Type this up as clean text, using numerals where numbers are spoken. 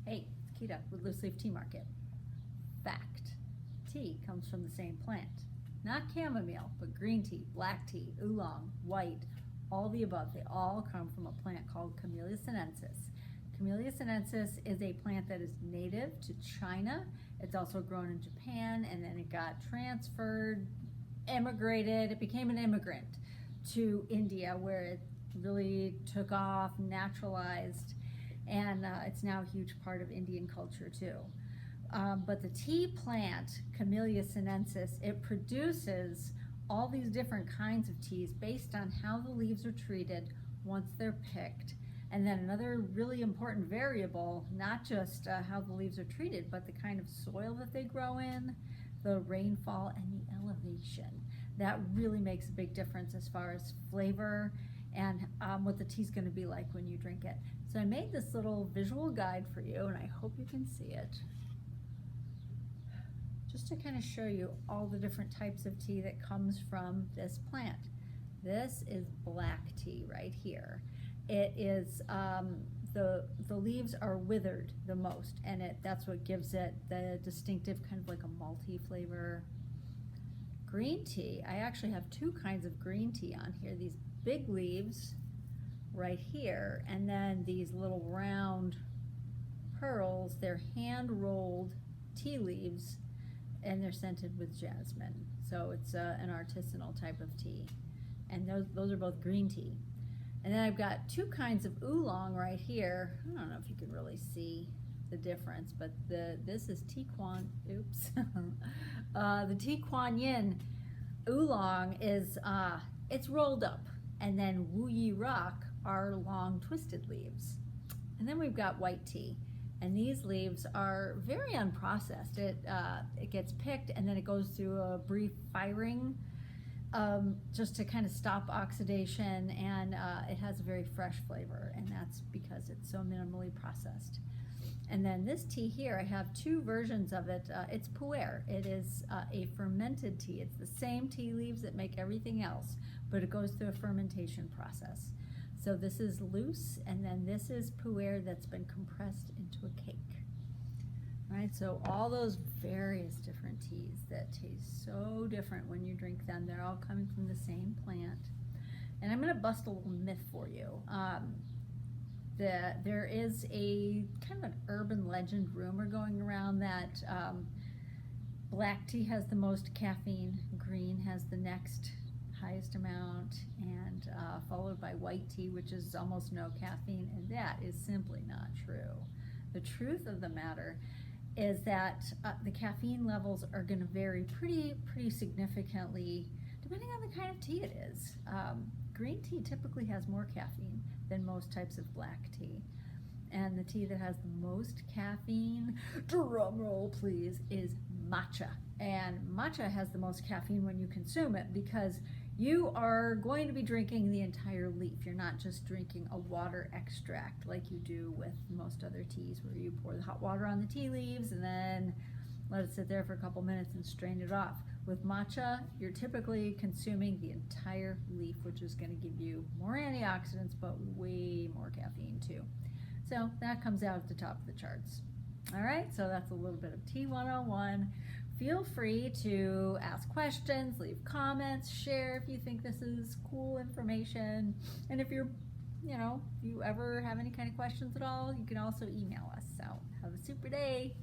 Hey, it's Kita with Loose Leaf Tea Market. Fact, tea comes from the same plant. Not chamomile, but green tea, black tea, oolong, white, all the above. They all come from a plant called Camellia sinensis. Camellia sinensis is a plant that is native to China. It's also grown in Japan, and then it got transferred, immigrated. It became an immigrant to India, where it really took off, naturalized, and it's now a huge part of Indian culture too. But the tea plant, Camellia sinensis, it produces all these different kinds of teas based on how the leaves are treated once they're picked. And then another really important variable, not just how the leaves are treated, but the kind of soil that they grow in, the rainfall, and the elevation. That really makes a big difference as far as flavor and what the tea's gonna be like when you drink it. So I made this little visual guide for you, and I hope you can see it, just to kind of show you all the different types of tea that comes from this plant. This is black tea right here. It is, the leaves are withered the most, and that's what gives it the distinctive kind of like a malty flavor. Green tea, I actually have two kinds of green tea on here. These big leaves right here, and then these little round pearls. They're hand-rolled tea leaves, and they're scented with jasmine. So it's an artisanal type of tea. And those are both green tea. And then I've got two kinds of oolong right here. I don't know if you can really see the difference, but this is tea Kuan, oops. The tea Kuan Yin oolong is, it's rolled up. And then Wu Yi Rock are long twisted leaves. And then we've got white tea. And these leaves are very unprocessed. It gets picked and then it goes through a brief firing just to kind of stop oxidation, and it has a very fresh flavor, and that's because it's so minimally processed. And then this tea here, I have two versions of it. It's pu'er. It is a fermented tea. It's the same tea leaves that make everything else, but it goes through a fermentation process. So this is loose, and then this is pu'er that's been compressed into a cake. All right, so all those various different teas that taste so different when you drink them, they're all coming from the same plant. And I'm gonna bust a little myth for you. There is a kind of an urban legend rumor going around that black tea has the most caffeine, green has the next highest amount, and followed by white tea, which is almost no caffeine, and that is simply not true. The truth of the matter is that the caffeine levels are going to vary pretty significantly depending on the kind of tea it is. Green tea typically has more caffeine than most types of black tea. And the tea that has the most caffeine, drum roll please, is matcha. And matcha has the most caffeine when you consume it because you are going to be drinking the entire leaf. You're not just drinking a water extract like you do with most other teas, where you pour the hot water on the tea leaves and then let it sit there for a couple minutes and strain it off. With matcha, you're typically consuming the entire leaf, which is going to give you more antioxidants, but way more caffeine too. So that comes out at the top of the charts. All right, so that's a little bit of Tea 101. Feel free to ask questions, leave comments, share if you think this is cool information. And if if you ever have any kind of questions at all, you can also email us. So have a super day.